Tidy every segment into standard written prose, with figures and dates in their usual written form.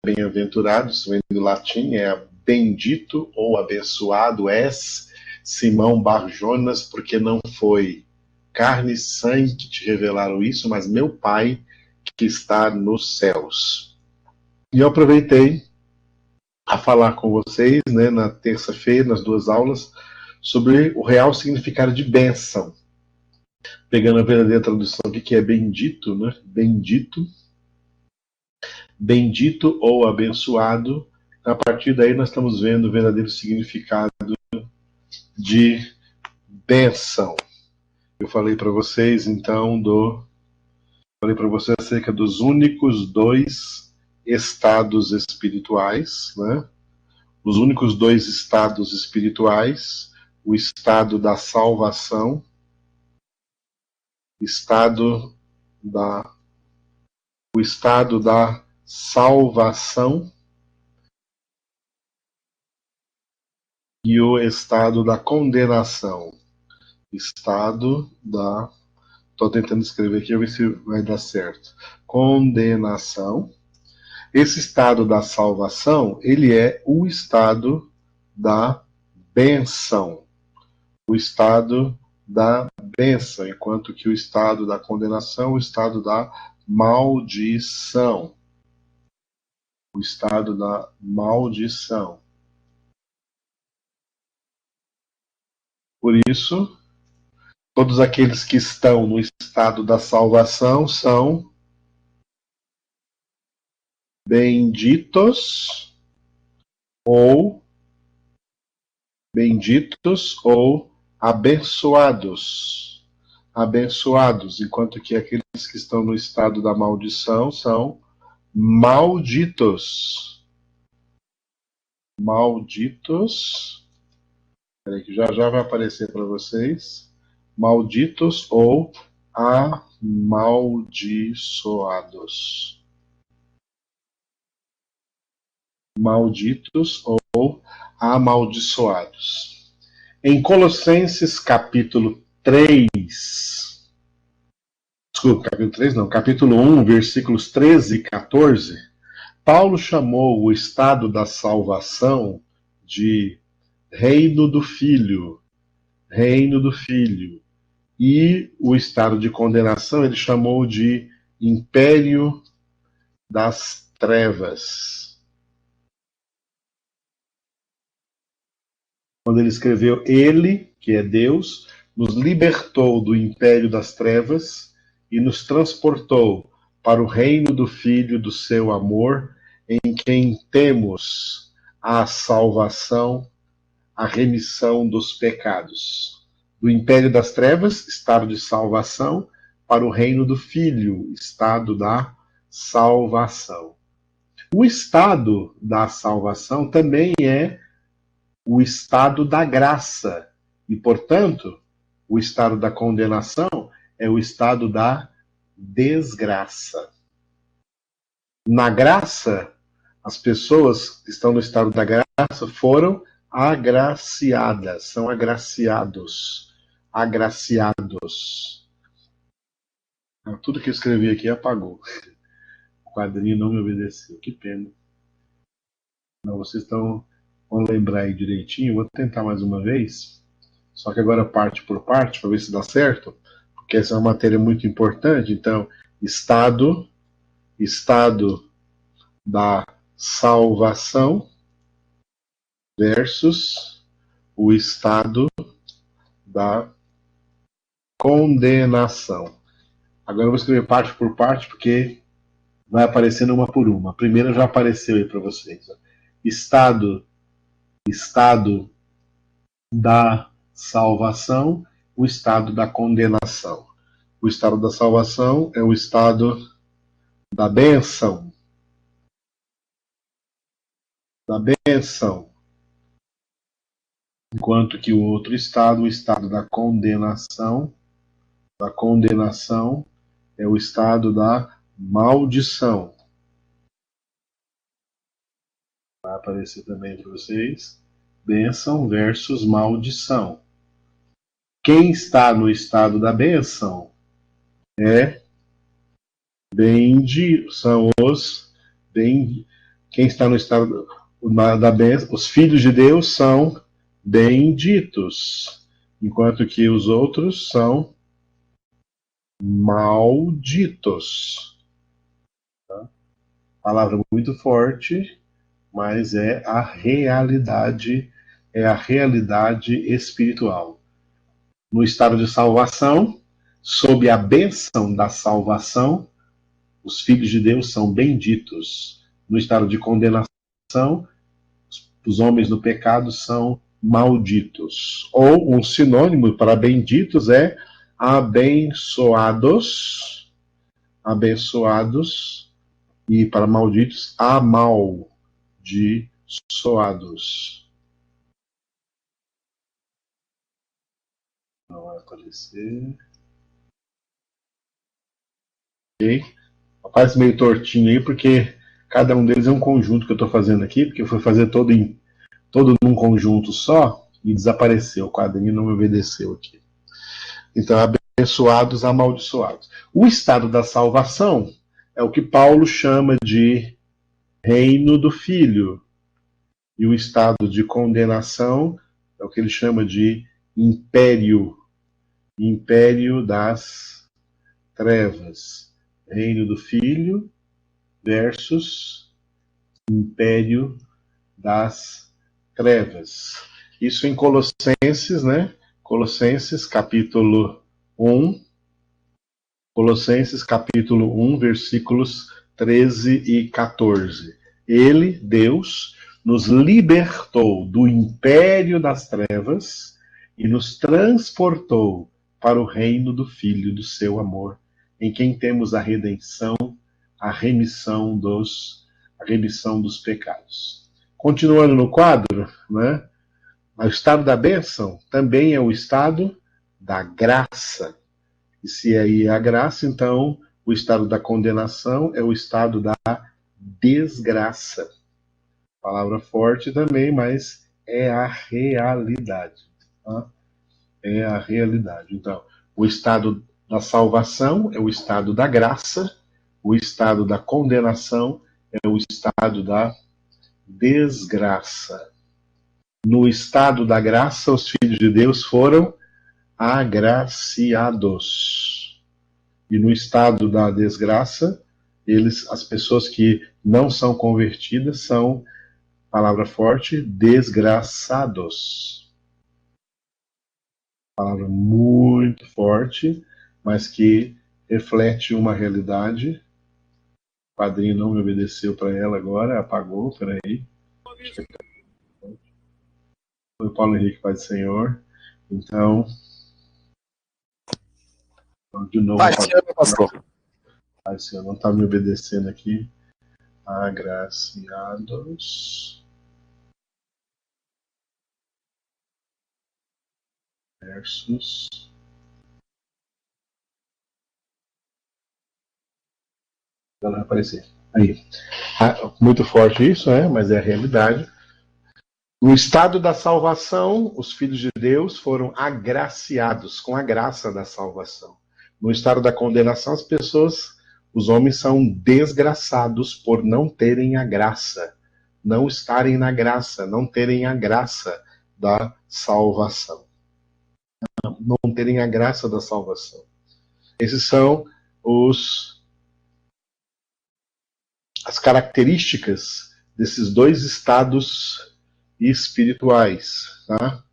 bem-aventurado, isso vem do latim, é bendito ou abençoado és, Simão Bar-Jonas, porque não foi carne e sangue que te revelaram isso, mas meu Pai que está nos céus. E eu aproveitei a falar com vocês, né, na terça-feira, nas duas aulas, sobre o real significado de bênção. Pegando a verdadeira tradução, o que é bendito, né? Bendito, bendito ou abençoado. A partir daí nós estamos vendo o verdadeiro significado de bênção. Eu falei para vocês, então, falei para vocês acerca dos únicos dois estados espirituais, né? Os únicos dois estados espirituais, o estado da salvação, o estado da salvação e o estado da condenação. Estado da... Estou tentando escrever aqui, eu ver se vai dar certo. Condenação. Esse estado da salvação, ele é o estado da benção. O estado da bênção, enquanto que o estado da condenação, o estado da maldição. O estado da maldição. Por isso, todos aqueles que estão no estado da salvação são benditos ou abençoados. Abençoados, enquanto que aqueles que estão no estado da maldição são malditos. Malditos. Peraí que já vai aparecer para vocês. Malditos ou amaldiçoados. Malditos ou amaldiçoados. Em Colossenses capítulo 3, desculpa, capítulo 3 não, capítulo 1, versículos 13 e 14, Paulo chamou o estado da salvação de reino do Filho, e o estado de condenação ele chamou de império das trevas. Quando ele escreveu, ele, que é Deus, nos libertou do império das trevas e nos transportou para o reino do Filho do seu amor, em quem temos a salvação, a remissão dos pecados. Do império das trevas, estado de salvação, para o reino do Filho, estado da salvação. O estado da salvação também é o estado da graça. E, portanto, o estado da condenação é o estado da desgraça. Na graça, as pessoas que estão no estado da graça foram agraciadas, são agraciados. Agraciados. Tudo que eu escrevi aqui apagou. O quadrinho não me obedeceu, que pena. Não, vocês vão lembrar aí direitinho. Vou tentar mais uma vez, só que agora parte por parte, para ver se dá certo, porque essa é uma matéria muito importante. Então, estado da salvação versus o estado da condenação. Agora eu vou escrever parte por parte, porque vai aparecendo uma por uma. A primeira já apareceu aí para vocês. Estado da salvação, o estado da condenação. O estado da salvação é o estado da bênção. Da bênção. Enquanto que o outro estado, o estado da condenação, é o estado da maldição. Vai aparecer também para vocês. Bênção versus maldição. Quem está no estado da bênção são os Quem está no estado da bênção, os filhos de Deus são benditos, enquanto que os outros são malditos. Palavra muito forte, mas é a realidade espiritual. No estado de salvação, sob a bênção da salvação, os filhos de Deus são benditos. No estado de condenação, os homens no pecado são malditos. Ou um sinônimo para benditos é abençoados, abençoados, e para malditos, amaldiçoados. Não vai aparecer. Ok. Aparece meio tortinho aí, porque cada um deles é um conjunto que eu estou fazendo aqui, porque eu fui fazer todo num conjunto só e desapareceu. O quadrinho não me obedeceu aqui. Então, abençoados, amaldiçoados. O estado da salvação é o que Paulo chama de reino do Filho. E o estado de condenação é o que ele chama de império. Império das trevas. Reino do Filho versus império das trevas. Isso em Colossenses, né? Colossenses capítulo 1. Colossenses capítulo 1, versículos 13 e 14. Ele, Deus, nos libertou do império das trevas e nos transportou para o reino do Filho do seu amor, em quem temos a redenção, a remissão dos pecados. Continuando no quadro, né? O estado da bênção também é o estado da graça. E se aí é a graça, então o estado da condenação é o estado da desgraça. Palavra forte também, mas é a realidade. Tá? É a realidade. Então, o estado da salvação é o estado da graça, o estado da condenação é o estado da desgraça. No estado da graça, os filhos de Deus foram agraciados. E no estado da desgraça, as pessoas que não são convertidas são, palavra forte, desgraçados. Palavra muito forte, mas que reflete uma realidade. O padrinho não me obedeceu para ela agora, apagou, peraí. Foi Paulo Henrique, Pai do Senhor. Então, de novo, Pai, pastor. Pai do Senhor não está me obedecendo aqui. Agraciados. Versus. Não vai aparecer. Aí. Muito forte isso, mas é a realidade. No estado da salvação, os filhos de Deus foram agraciados com a graça da salvação. No estado da condenação, os homens são desgraçados por não terem a graça, não estarem na graça, não terem a graça da salvação. Não terem a graça da salvação. Esses são as características desses dois estados espirituais, tá?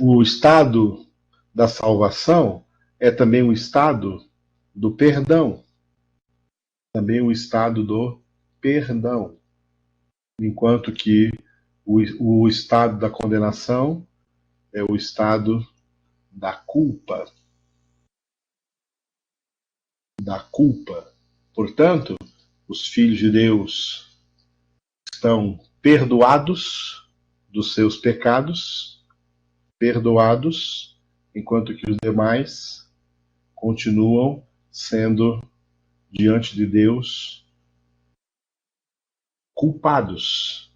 O estado da salvação é também o estado do perdão. Também o estado do perdão. Enquanto que o estado da condenação é o estado da culpa. Da culpa. Portanto, os filhos de Deus estão perdoados dos seus pecados, perdoados, enquanto que os demais continuam sendo, diante de Deus, culpados.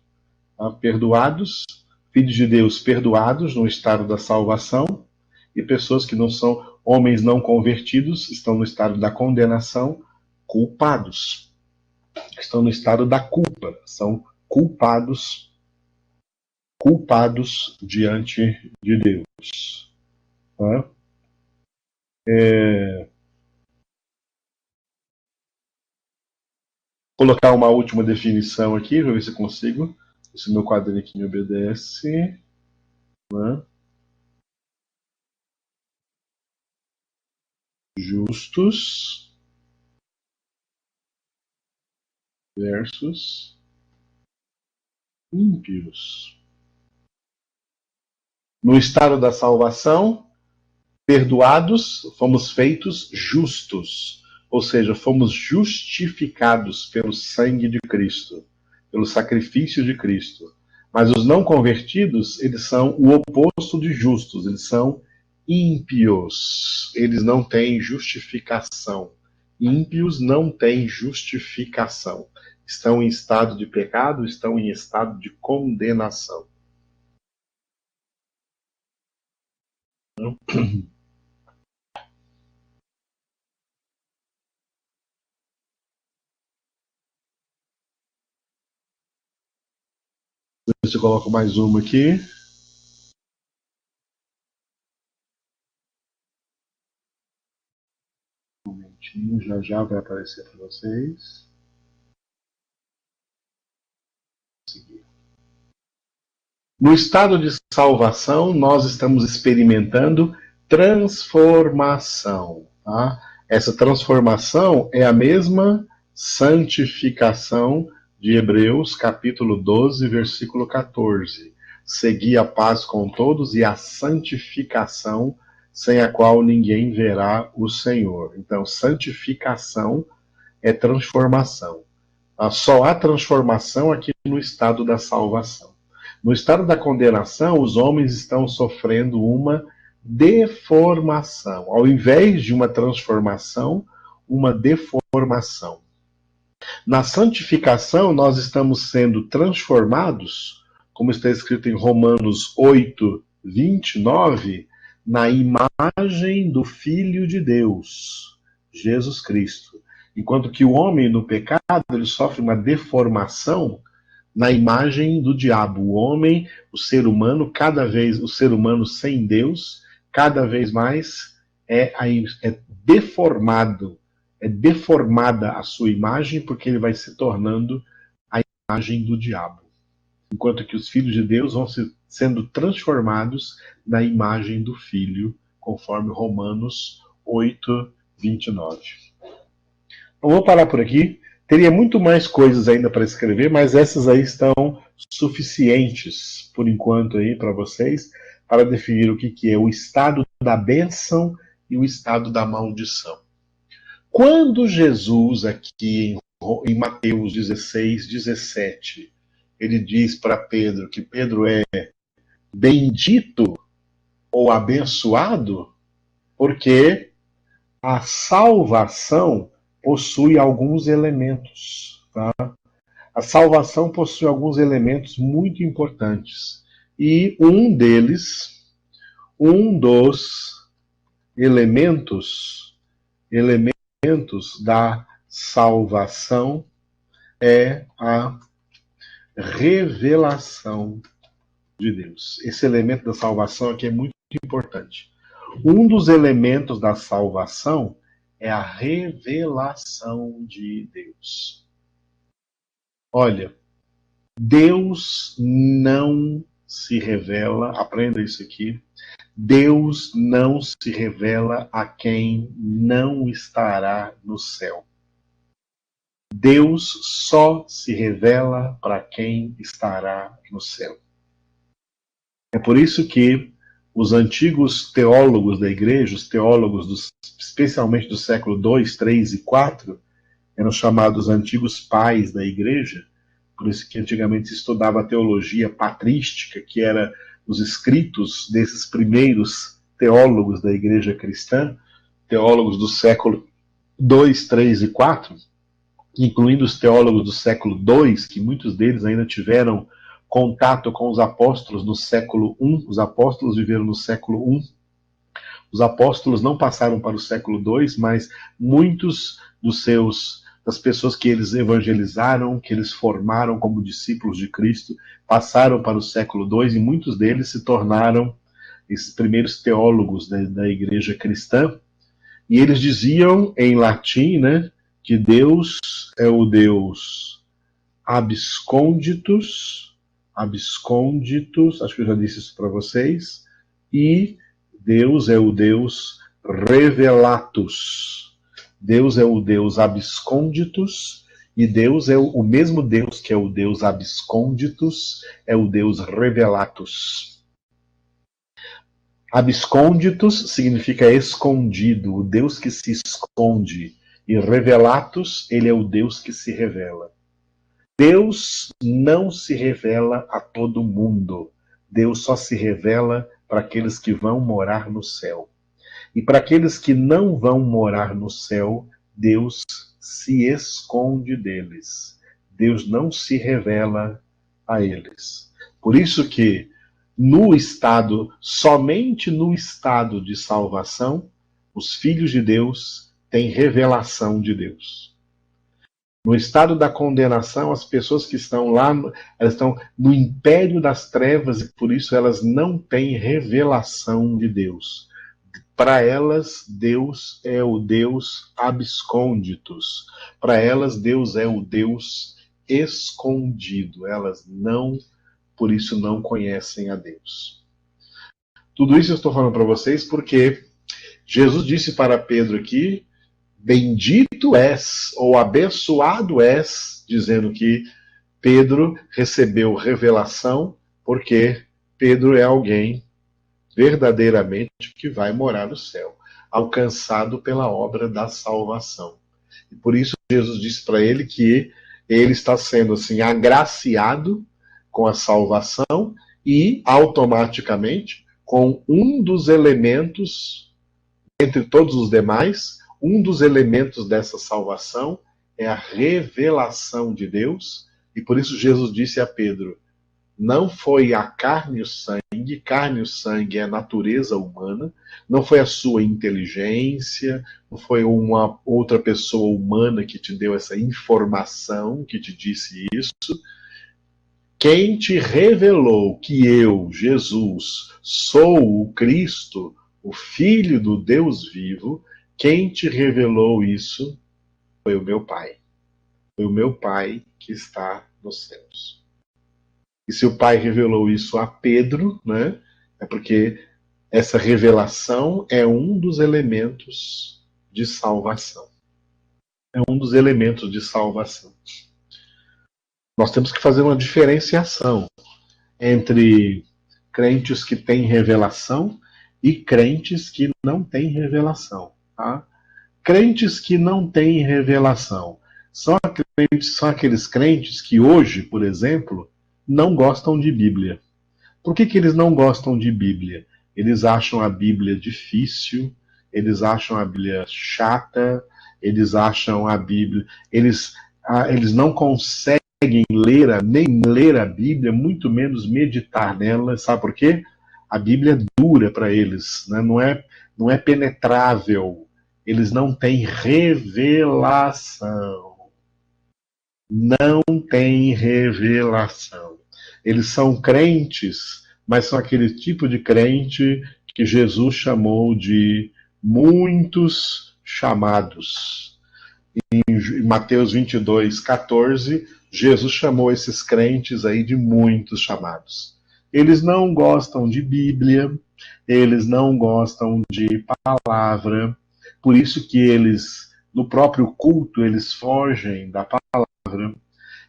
Tá? Perdoados, filhos de Deus perdoados no estado da salvação, e pessoas que não são homens não convertidos estão no estado da condenação, culpados. Estão no estado da culpa. São culpados diante de Deus. Tá? Vou colocar uma última definição aqui, vou ver se eu consigo. Se meu quadrinho aqui me obedece. Né? Justos versus ímpios. No estado da salvação, perdoados, fomos feitos justos. Ou seja, fomos justificados pelo sangue de Cristo, pelo sacrifício de Cristo. Mas os não convertidos, eles são o oposto de justos, eles são ímpios. Eles não têm justificação. Ímpios não têm justificação. Estão em estado de pecado, estão em estado de condenação. Se eu coloco mais uma aqui. Um momentinho, já já vai aparecer para vocês. No estado de salvação, nós estamos experimentando transformação. Tá? Essa transformação é a mesma santificação de Hebreus, capítulo 12, versículo 14. Segui a paz com todos e a santificação, sem a qual ninguém verá o Senhor. Então, santificação é transformação. Só há transformação aqui no estado da salvação. No estado da condenação, os homens estão sofrendo uma deformação. Ao invés de uma transformação, uma deformação. Na santificação, nós estamos sendo transformados, como está escrito em Romanos 8, 29, na imagem do Filho de Deus, Jesus Cristo. Enquanto que o homem no pecado, ele sofre uma deformação na imagem do diabo. O homem, o ser humano, o ser humano sem Deus, cada vez mais é deformado. É deformada a sua imagem, porque ele vai se tornando a imagem do diabo. Enquanto que os filhos de Deus vão sendo transformados na imagem do Filho, conforme Romanos 8, 29. Então, vou parar por aqui. Teria muito mais coisas ainda para escrever, mas essas aí estão suficientes, por enquanto, aí para vocês, para definir o que é o estado da bênção e o estado da maldição. Quando Jesus, aqui em Mateus 16, 17, ele diz para Pedro que Pedro é bendito ou abençoado, porque a salvação possui alguns elementos. Tá? A salvação possui alguns elementos muito importantes. E um dos elementos da salvação é a revelação de Deus. Esse elemento da salvação aqui é muito importante. Um dos elementos da salvação é a revelação de Deus. Olha, Deus não se revela, aprenda isso aqui, Deus não se revela a quem não estará no céu. Deus só se revela para quem estará no céu. É por isso que os antigos teólogos da igreja, os teólogos especialmente do século II, III e IV, eram chamados antigos pais da igreja, por isso que antigamente se estudava a teologia patrística, que era os escritos desses primeiros teólogos da igreja cristã, teólogos do século II, III e IV, incluindo os teólogos do século II, que muitos deles ainda tiveram contato com os apóstolos no século I, os apóstolos viveram no século I, os apóstolos não passaram para o século II, mas muitos das pessoas que eles evangelizaram, que eles formaram como discípulos de Cristo, passaram para o século II e muitos deles se tornaram esses primeiros teólogos da igreja cristã. E eles diziam em latim, né, que Deus é o Deus absconditus, acho que eu já disse isso para vocês, e Deus é o Deus revelatus. Deus é o Deus absconditus e Deus é o mesmo Deus que é o Deus absconditus, é o Deus revelatus. Absconditus significa escondido, o Deus que se esconde, e revelatus, ele é o Deus que se revela. Deus não se revela a todo mundo. Deus só se revela para aqueles que vão morar no céu. E para aqueles que não vão morar no céu, Deus se esconde deles. Deus não se revela a eles. Por isso que somente no estado de salvação, os filhos de Deus têm revelação de Deus. No estado da condenação, as pessoas que estão lá, elas estão no império das trevas e por isso elas não têm revelação de Deus. Para elas, Deus é o Deus absconditus. Para elas, Deus é o Deus escondido. Elas não, por isso, não conhecem a Deus. Tudo isso eu estou falando para vocês porque Jesus disse para Pedro aqui, bendito és, ou abençoado és, dizendo que Pedro recebeu revelação, porque Pedro é alguém verdadeiramente que vai morar no céu, alcançado pela obra da salvação. E por isso Jesus disse para ele que ele está sendo assim agraciado com a salvação e automaticamente com um dos elementos, entre todos os demais, um dos elementos dessa salvação é a revelação de Deus, e por isso Jesus disse a Pedro, não foi a carne e o sangue é a natureza humana, não foi a sua inteligência, não foi uma outra pessoa humana que te deu essa informação, que te disse isso. Quem te revelou que eu, Jesus, sou o Cristo, o Filho do Deus vivo, quem te revelou isso foi o meu Pai. Foi o meu Pai que está nos céus. E se o Pai revelou isso a Pedro, né, é porque essa revelação é um dos elementos de salvação. É um dos elementos de salvação. Nós temos que fazer uma diferenciação entre crentes que têm revelação e crentes que não têm revelação. Tá? Crentes que não têm revelação são aqueles crentes que hoje, por exemplo, não gostam de Bíblia. Por que eles não gostam de Bíblia? Eles acham a Bíblia difícil, eles acham a Bíblia chata, eles acham a Bíblia... Eles não conseguem nem ler a Bíblia, muito menos meditar nela. Sabe por quê? A Bíblia é dura para eles, né? Não é penetrável. Eles não têm revelação. Não têm revelação. Eles são crentes, mas são aquele tipo de crente que Jesus chamou de muitos chamados. Em Mateus 22, 14, Jesus chamou esses crentes aí de muitos chamados. Eles não gostam de Bíblia, eles não gostam de palavra, por isso que eles, no próprio culto, eles fogem da palavra.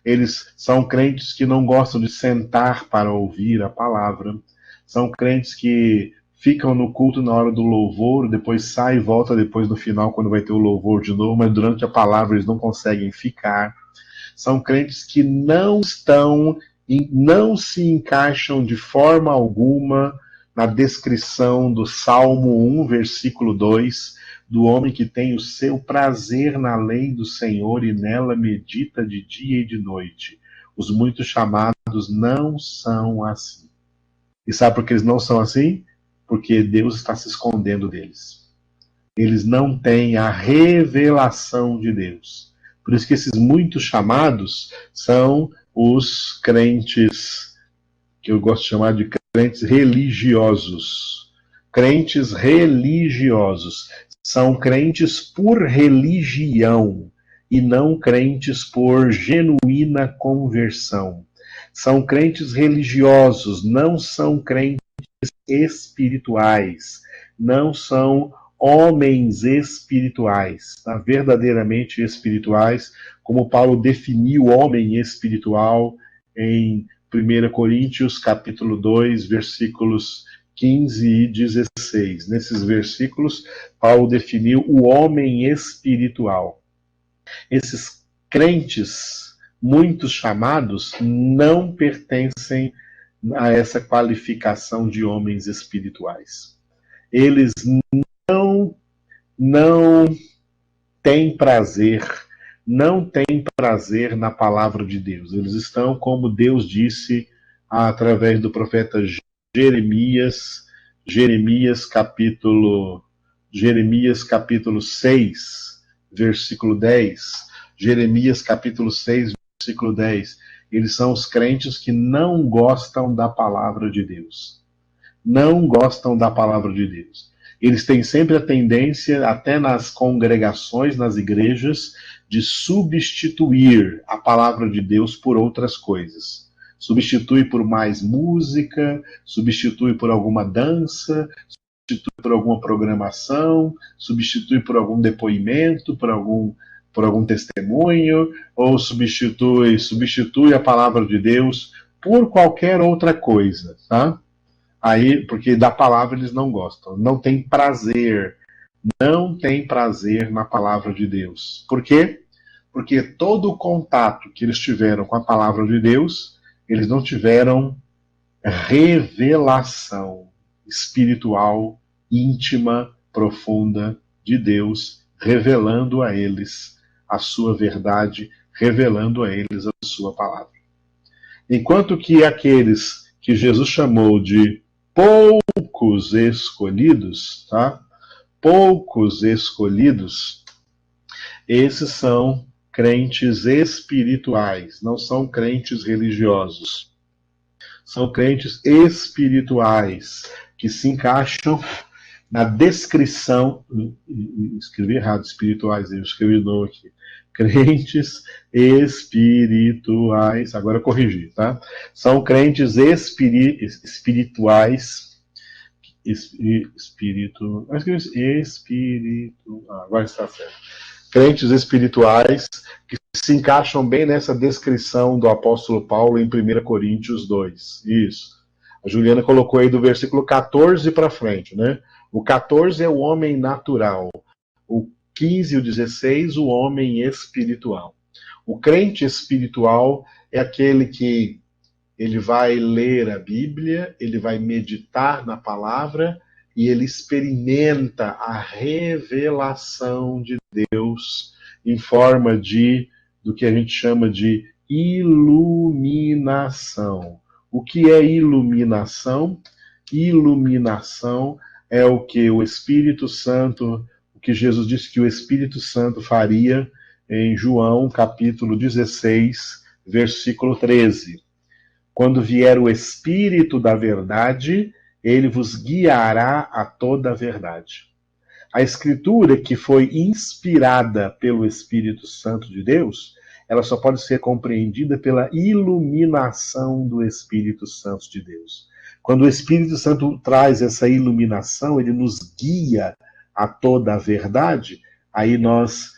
Eles são crentes que não gostam de sentar para ouvir a palavra. São crentes que ficam no culto na hora do louvor, depois saem e voltam depois no final, quando vai ter o louvor de novo, mas durante a palavra eles não conseguem ficar. São crentes que não se encaixam de forma alguma na descrição do Salmo 1, versículo 2, do homem que tem o seu prazer na lei do Senhor e nela medita de dia e de noite. Os muitos chamados não são assim. E sabe por que eles não são assim? Porque Deus está se escondendo deles. Eles não têm a revelação de Deus. Por isso que esses muitos chamados são os crentes, que eu gosto de chamar de crentes religiosos. Crentes religiosos. São crentes por religião e não crentes por genuína conversão. São crentes religiosos, não são crentes espirituais, não são homens espirituais, tá? Verdadeiramente espirituais, como Paulo definiu o homem espiritual em 1 Coríntios, capítulo 2, versículos 15 e 16. Nesses versículos, Paulo definiu o homem espiritual. Esses crentes, muitos chamados, não pertencem a essa qualificação de homens espirituais. Eles não têm prazer, não têm prazer na palavra de Deus. Eles estão, como Deus disse através do profeta Jeremias capítulo 6, versículo 10. Jeremias capítulo 6, versículo 10. Eles são os crentes que não gostam da palavra de Deus. Não gostam da palavra de Deus. Eles têm sempre a tendência, até nas congregações, nas igrejas, de substituir a palavra de Deus por outras coisas. Substitui por mais música, substitui por alguma dança, substitui por alguma programação, substitui por algum depoimento, por algum testemunho, ou substitui a palavra de Deus por qualquer outra coisa, tá? Aí, porque da palavra eles não gostam, não tem prazer na palavra de Deus. Por quê? Porque todo o contato que eles tiveram com a palavra de Deus, eles não tiveram revelação espiritual, íntima, profunda de Deus, revelando a eles a sua verdade, revelando a eles a sua palavra. Enquanto que aqueles que Jesus chamou de poucos escolhidos, tá? Poucos escolhidos, esses são crentes espirituais, não são crentes religiosos. São crentes espirituais que se encaixam na descrição. Escrevi errado, espirituais, eu escrevi de novo aqui. Crentes espirituais, agora eu corrigi, tá? São crentes espirituais. Agora está certo. Crentes espirituais que se encaixam bem nessa descrição do apóstolo Paulo em 1 Coríntios 2. Isso. A Juliana colocou aí do versículo 14 para frente, né? O 14 é o homem natural. O 15 e o 16, o homem espiritual. O crente espiritual é aquele que ele vai ler a Bíblia, ele vai meditar na palavra e ele experimenta a revelação de Deus em forma do que a gente chama de iluminação. O que é iluminação? Iluminação é o que o Espírito Santo, o que Jesus disse que o Espírito Santo faria em João capítulo 16, versículo 13. Quando vier o Espírito da verdade, ele vos guiará a toda a verdade. A Escritura, que foi inspirada pelo Espírito Santo de Deus, ela só pode ser compreendida pela iluminação do Espírito Santo de Deus. Quando o Espírito Santo traz essa iluminação, ele nos guia a toda a verdade, aí nós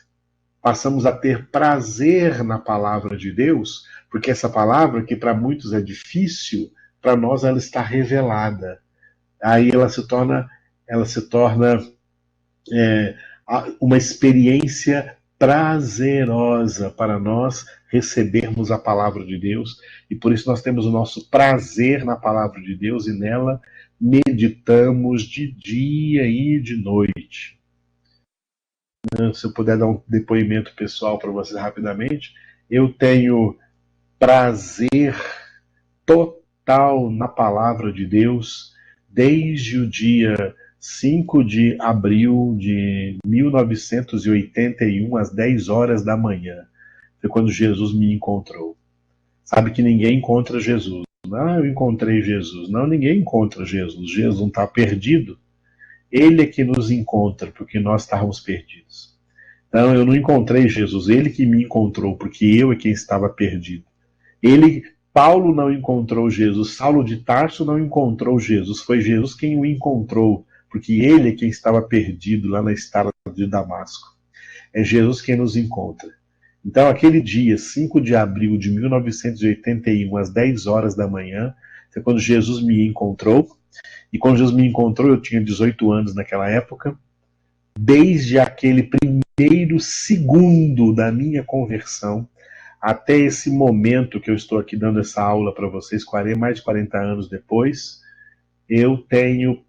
passamos a ter prazer na palavra de Deus, porque essa palavra, que para muitos é difícil, para nós ela está revelada. Aí ela se torna uma experiência prazerosa para nós recebermos a palavra de Deus, e por isso nós temos o nosso prazer na palavra de Deus e nela meditamos de dia e de noite. Se eu puder dar um depoimento pessoal para vocês rapidamente, eu tenho prazer total na palavra de Deus desde o dia 5 de abril de 1981, às 10 horas da manhã. Foi quando Jesus me encontrou. Sabe que ninguém encontra Jesus. Não, eu encontrei Jesus. Não, ninguém encontra Jesus. Jesus não está perdido. Ele é que nos encontra, porque nós estávamos perdidos. Então, eu não encontrei Jesus. Ele que me encontrou, porque eu é quem estava perdido. Paulo não encontrou Jesus. Saulo de Tarso não encontrou Jesus. Foi Jesus quem o encontrou, porque ele é quem estava perdido lá na estrada de Damasco. É Jesus quem nos encontra. Então, aquele dia, 5 de abril de 1981, às 10 horas da manhã, foi quando Jesus me encontrou. E quando Jesus me encontrou, eu tinha 18 anos naquela época. Desde aquele primeiro segundo da minha conversão, até esse momento que eu estou aqui dando essa aula para vocês, mais de 40 anos depois, eu tenho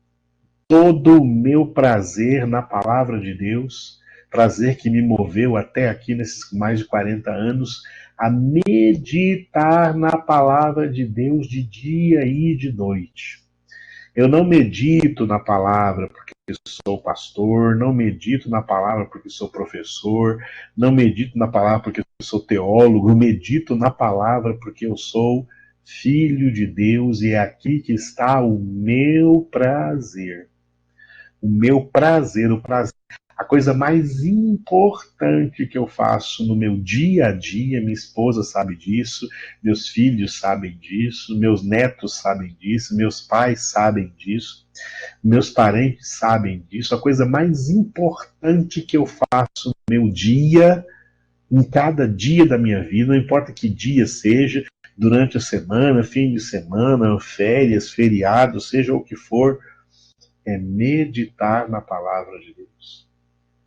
todo o meu prazer na palavra de Deus, prazer que me moveu até aqui nesses mais de 40 anos, a meditar na palavra de Deus de dia e de noite. Eu não medito na palavra porque sou pastor, não medito na palavra porque sou professor, não medito na palavra porque sou teólogo, eu medito na palavra porque eu sou filho de Deus e é aqui que está o meu prazer. O meu prazer, a coisa mais importante que eu faço no meu dia a dia, minha esposa sabe disso, meus filhos sabem disso, meus netos sabem disso, meus pais sabem disso, meus parentes sabem disso. A coisa mais importante que eu faço no meu dia, em cada dia da minha vida, não importa que dia seja, durante a semana, fim de semana, férias, feriado, seja o que for, é meditar na palavra de Deus.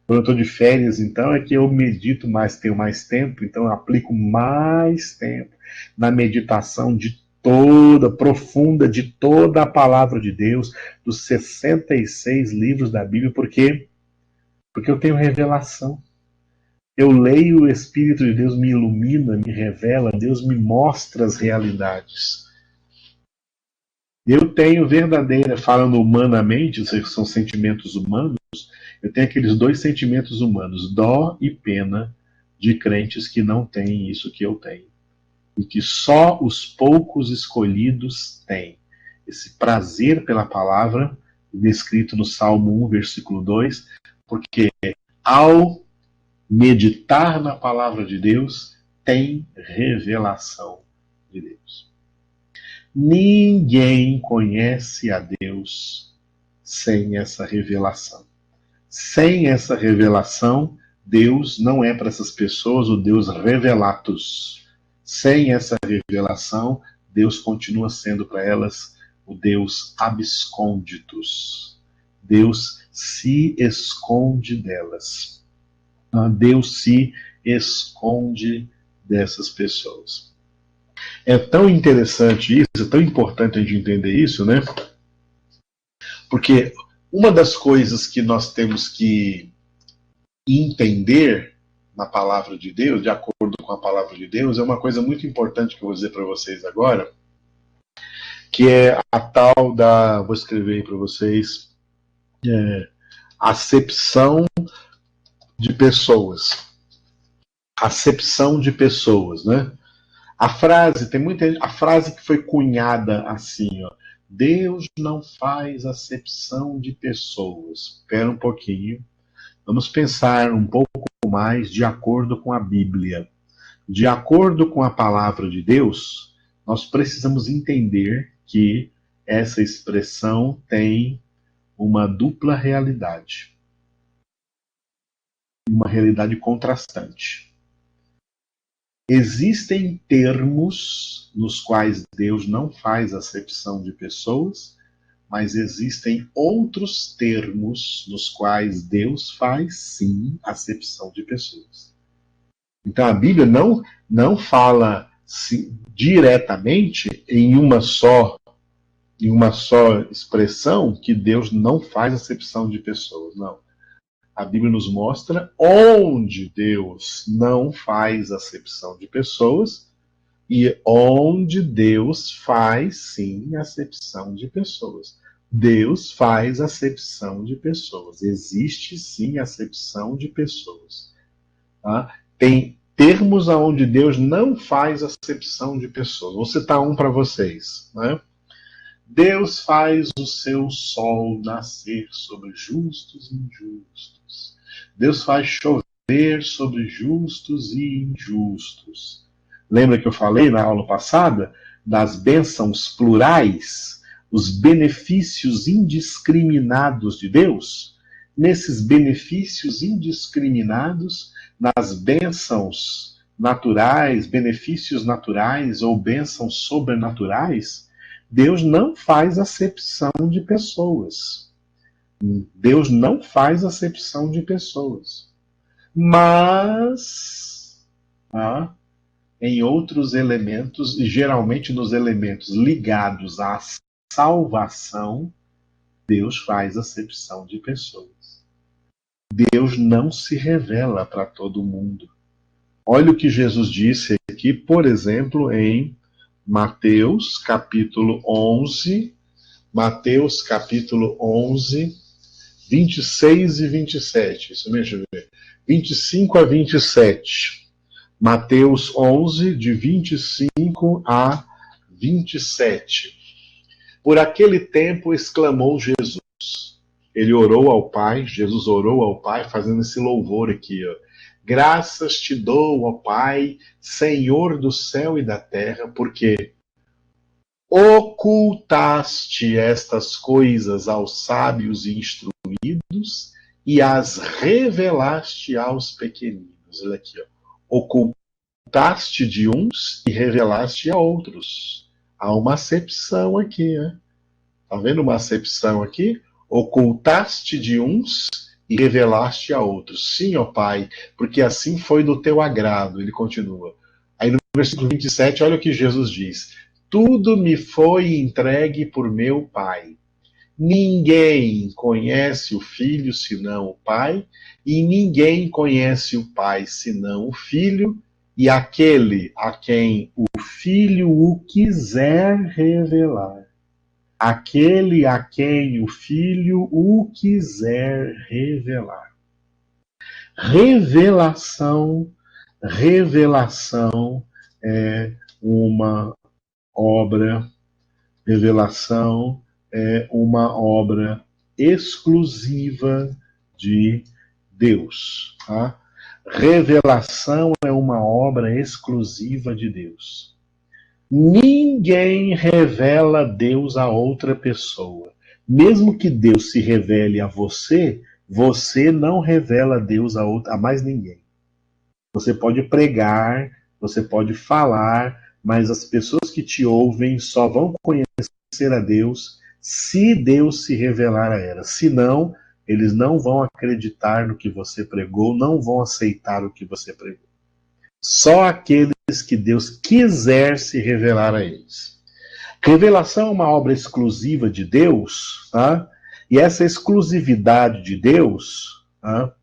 Quando eu estou de férias, então, é que eu medito mais, tenho mais tempo, então eu aplico mais tempo na meditação profunda de toda a palavra de Deus, dos 66 livros da Bíblia, porque eu tenho revelação. Eu leio, o Espírito de Deus me ilumina, me revela, Deus me mostra as realidades. Eu tenho verdadeira, falando humanamente, são sentimentos humanos, eu tenho aqueles dois sentimentos humanos, dó e pena, de crentes que não têm isso que eu tenho. E que só os poucos escolhidos têm. Esse prazer pela palavra, descrito no Salmo 1, versículo 2, porque ao meditar na palavra de Deus, tem revelação de Deus. Ninguém conhece a Deus sem essa revelação. Sem essa revelação, Deus não é para essas pessoas o Deus revelatus. Sem essa revelação, Deus continua sendo para elas o Deus absconditus. Deus se esconde delas. Deus se esconde dessas pessoas. É tão interessante isso, é tão importante a gente entender isso, né? Porque uma das coisas que nós temos que entender na palavra de Deus, de acordo com a palavra de Deus, é uma coisa muito importante que eu vou dizer para vocês agora, que é a tal da, vou escrever aí para vocês, acepção de pessoas. Acepção de pessoas, né? A frase, tem muita gente, a frase que foi cunhada assim, ó, Deus não faz acepção de pessoas. Espera um pouquinho. Vamos pensar um pouco mais de acordo com a Bíblia. De acordo com a palavra de Deus, nós precisamos entender que essa expressão tem uma dupla realidade. Uma realidade contrastante. Existem termos nos quais Deus não faz acepção de pessoas, mas existem outros termos nos quais Deus faz sim acepção de pessoas. Então a Bíblia não fala diretamente em uma só expressão que Deus não faz acepção de pessoas, não. A Bíblia nos mostra onde Deus não faz acepção de pessoas e onde Deus faz sim acepção de pessoas. Deus faz acepção de pessoas. Existe sim acepção de pessoas. Tá? Tem termos onde Deus não faz acepção de pessoas. Vou citar um para vocês. Né? Deus faz o seu sol nascer sobre justos e injustos. Deus faz chover sobre justos e injustos. Lembra que eu falei na aula passada das bênçãos plurais, os benefícios indiscriminados de Deus? Nesses benefícios indiscriminados, nas bênçãos naturais, benefícios naturais ou bênçãos sobrenaturais, Deus não faz acepção de pessoas. Deus não faz acepção de pessoas. Mas, em outros elementos, e geralmente nos elementos ligados à salvação, Deus faz acepção de pessoas. Deus não se revela para todo mundo. Olha o que Jesus disse aqui, por exemplo, em Mateus capítulo 11, 26 e 27. Isso mesmo, deixa eu ver. 25 a 27. Mateus 11, de 25 a 27. Por aquele tempo exclamou Jesus. Ele orou ao Pai, Jesus orou ao Pai, fazendo esse louvor aqui, ó. Graças te dou, ó Pai, Senhor do céu e da terra, porque ocultaste estas coisas aos sábios e instruídos e as revelaste aos pequeninos. Olha aqui, ó. Ocultaste de uns e revelaste a outros. Há uma acepção aqui, né? Tá vendo uma acepção aqui? Ocultaste de uns e revelaste a outros. Sim, ó Pai, porque assim foi do teu agrado. Ele continua. Aí no versículo 27, olha o que Jesus diz. Tudo me foi entregue por meu Pai. Ninguém conhece o Filho senão o Pai, e ninguém conhece o Pai senão o Filho, e aquele a quem o Filho o quiser revelar. Aquele a quem o Filho o quiser revelar. Revelação é uma obra, revelação é uma obra exclusiva de Deus. Tá? Revelação é uma obra exclusiva de Deus. Ninguém revela Deus a outra pessoa. Mesmo que Deus se revele a você, você não revela Deus a mais ninguém. Você pode pregar, você pode falar, mas as pessoas que te ouvem só vão conhecer a Deus se Deus se revelar a elas. Senão, eles não vão acreditar no que você pregou, não vão aceitar o que você pregou. Só aqueles que Deus quiser se revelar a eles. Revelação é uma obra exclusiva de Deus, tá? E essa exclusividade de Deus, tá?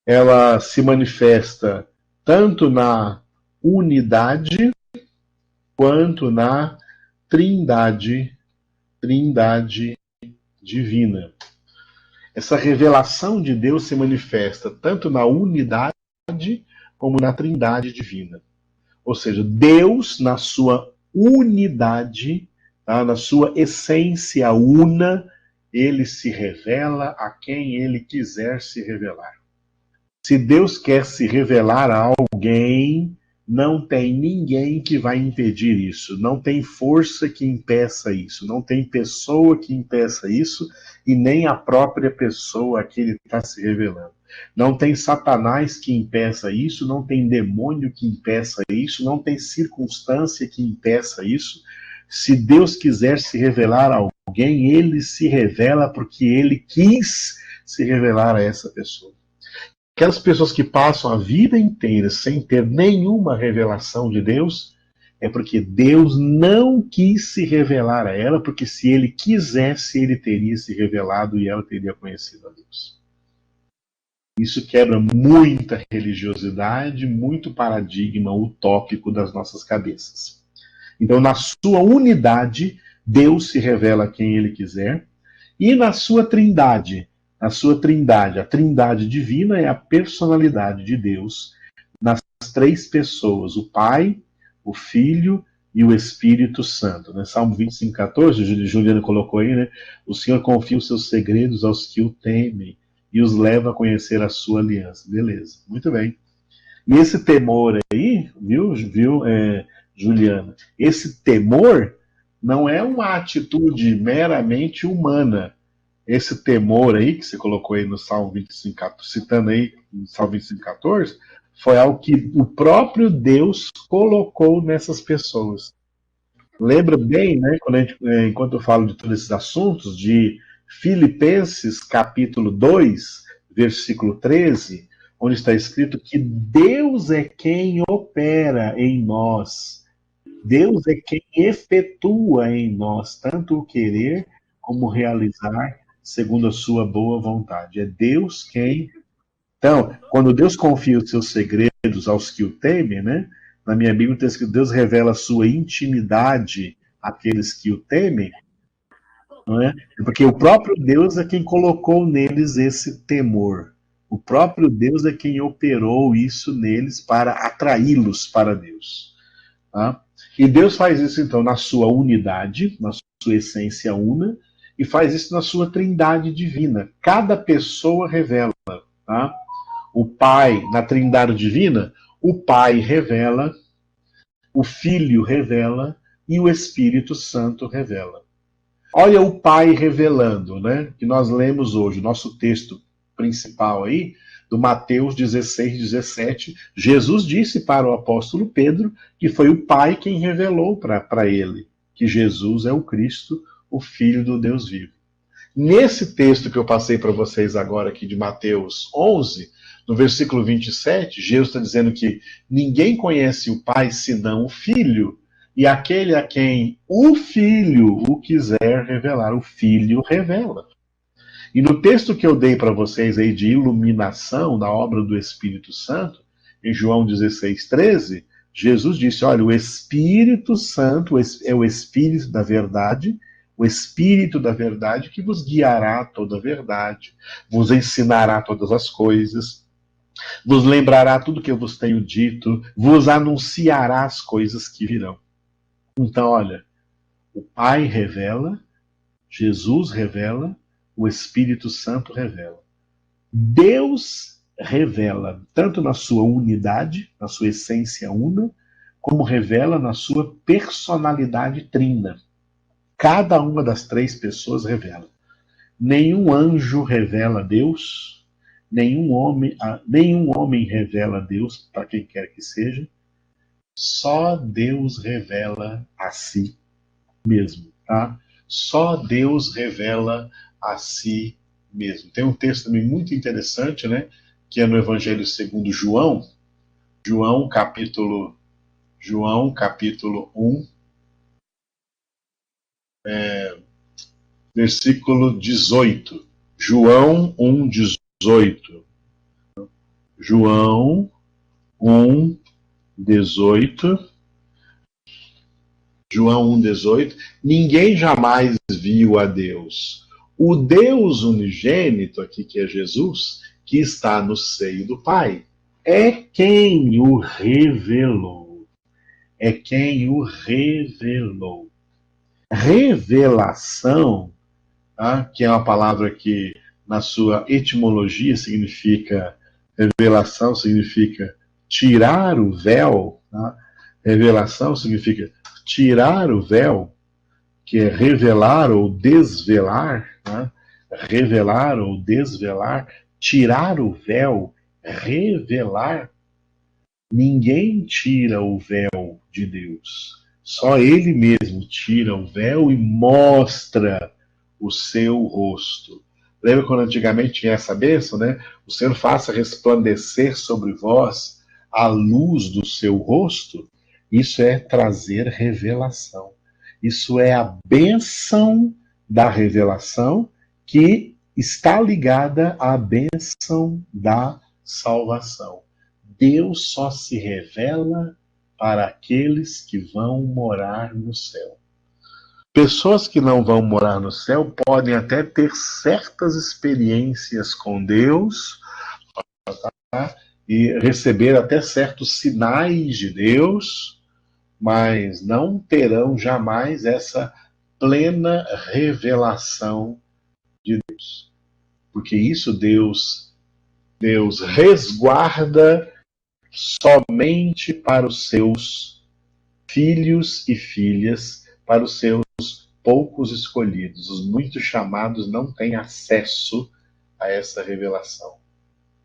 Ela se manifesta tanto na unidade quanto na trindade divina. Essa revelação de Deus se manifesta tanto na unidade como na trindade divina. Ou seja, Deus, na sua unidade, tá? Na sua essência una, ele se revela a quem ele quiser se revelar. Se Deus quer se revelar a alguém, não tem ninguém que vai impedir isso. Não tem força que impeça isso. Não tem pessoa que impeça isso. E nem a própria pessoa a que ele está se revelando. Não tem Satanás que impeça isso. Não tem demônio que impeça isso. Não tem circunstância que impeça isso. Se Deus quiser se revelar a alguém, ele se revela porque ele quis se revelar a essa pessoa. Aquelas pessoas que passam a vida inteira sem ter nenhuma revelação de Deus, é porque Deus não quis se revelar a ela, porque se ele quisesse, ele teria se revelado e ela teria conhecido a Deus. Isso quebra muita religiosidade, muito paradigma utópico das nossas cabeças. Então, na sua unidade, Deus se revela a quem ele quiser, E na sua trindade, a trindade divina é a personalidade de Deus nas três pessoas, o Pai, o Filho e o Espírito Santo. Né? Salmo 25,14, Juliana colocou aí, né? O Senhor confia os seus segredos aos que o temem e os leva a conhecer a sua aliança. Beleza, muito bem. E esse temor aí, viu, Juliana? Esse temor não é uma atitude meramente humana. Esse temor aí, que você colocou aí no Salmo 25, citando aí no Salmo 25,14, foi algo que o próprio Deus colocou nessas pessoas. Lembra bem, né, quando enquanto eu falo de todos esses assuntos, de Filipenses capítulo 2, versículo 13, onde está escrito que Deus é quem opera em nós. Deus é quem efetua em nós tanto o querer como o realizar segundo a sua boa vontade. É Deus quem. Então, quando Deus confia os seus segredos aos que o temem, né? Na minha Bíblia tem escrito que Deus revela a sua intimidade àqueles que o temem, não é? Porque o próprio Deus é quem colocou neles esse temor. O próprio Deus é quem operou isso neles para atraí-los para Deus. Tá? E Deus faz isso, então, na sua unidade, na sua essência una, e faz isso na sua trindade divina. Cada pessoa revela. Tá? O Pai, na trindade divina, o Pai revela, o Filho revela e o Espírito Santo revela. Olha o Pai revelando, né? Que nós lemos hoje, nosso texto principal aí, do Mateus 16, 17. Jesus disse para o apóstolo Pedro que foi o Pai quem revelou para ele que Jesus é o Cristo, o Filho do Deus vivo. Nesse texto que eu passei para vocês agora aqui de Mateus 11, no versículo 27, Jesus está dizendo que ninguém conhece o Pai senão o Filho, e aquele a quem o Filho o quiser revelar, o Filho revela. E no texto que eu dei para vocês aí de iluminação da obra do Espírito Santo, em João 16, 13, Jesus disse, olha, o Espírito Santo é o Espírito da verdade, o Espírito da verdade que vos guiará a toda a verdade, vos ensinará todas as coisas, vos lembrará tudo que eu vos tenho dito, vos anunciará as coisas que virão. Então, olha, o Pai revela, Jesus revela, o Espírito Santo revela. Deus revela, tanto na sua unidade, na sua essência una, como revela na sua personalidade trina. Cada uma das três pessoas revela. Nenhum anjo revela Deus, nenhum homem revela Deus, para quem quer que seja, só Deus revela a si mesmo, tá? Só Deus revela a si mesmo. Tem um texto também muito interessante, né? Que é no Evangelho segundo João, João capítulo 1, versículo 18. João 1, 18. João 1, 18. João 1, 18. Ninguém jamais viu a Deus. O Deus unigênito, aqui que é Jesus, que está no seio do Pai, é quem o revelou. É quem o revelou. Revelação, tá? Que é uma palavra que na sua etimologia significa, revelação significa tirar o véu, tá? Revelação significa tirar o véu, que é revelar ou desvelar, né? Revelar ou desvelar, tirar o véu, revelar. Ninguém tira o véu de Deus. Só Ele mesmo tira o véu e mostra o seu rosto. Lembra quando antigamente tinha essa bênção, né? O Senhor faça resplandecer sobre vós a luz do seu rosto. Isso é trazer revelação. Isso é a bênção da revelação que está ligada à bênção da salvação. Deus só se revela para aqueles que vão morar no céu. Pessoas que não vão morar no céu podem até ter certas experiências com Deus, tá? E receber até certos sinais de Deus, mas não terão jamais essa plena revelação de Deus. Porque isso Deus resguarda somente para os seus filhos e filhas, para os seus poucos escolhidos. Os muitos chamados não têm acesso a essa revelação.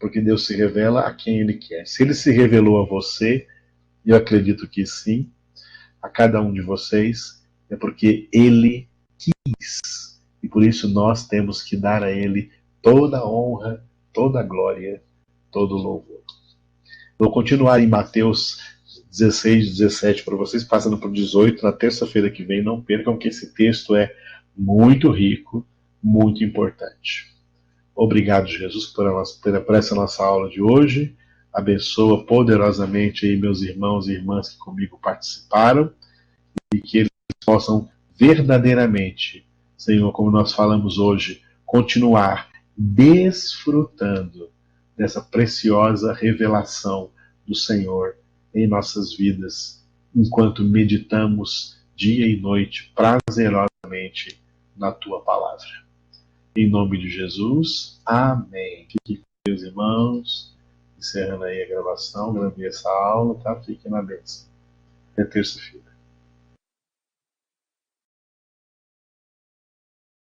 Porque Deus se revela a quem Ele quer. Se Ele se revelou a você, e eu acredito que sim, a cada um de vocês, é porque Ele quis. E por isso nós temos que dar a Ele toda a honra, toda a glória, todo o louvor. Vou continuar em Mateus 16, 17 para vocês, passando para o 18 na terça-feira que vem. Não percam que esse texto é muito rico, muito importante. Obrigado, Jesus, por essa nossa aula de hoje. Abençoa poderosamente aí meus irmãos e irmãs que comigo participaram e que eles possam verdadeiramente, Senhor, como nós falamos hoje, continuar desfrutando dessa preciosa revelação do Senhor em nossas vidas, enquanto meditamos dia e noite prazerosamente na Tua palavra. Em nome de Jesus, amém. Fiquem com Deus, irmãos. Encerrando aí a gravação, gravei essa aula, tá? Fiquem na bênção. Até terça-feira.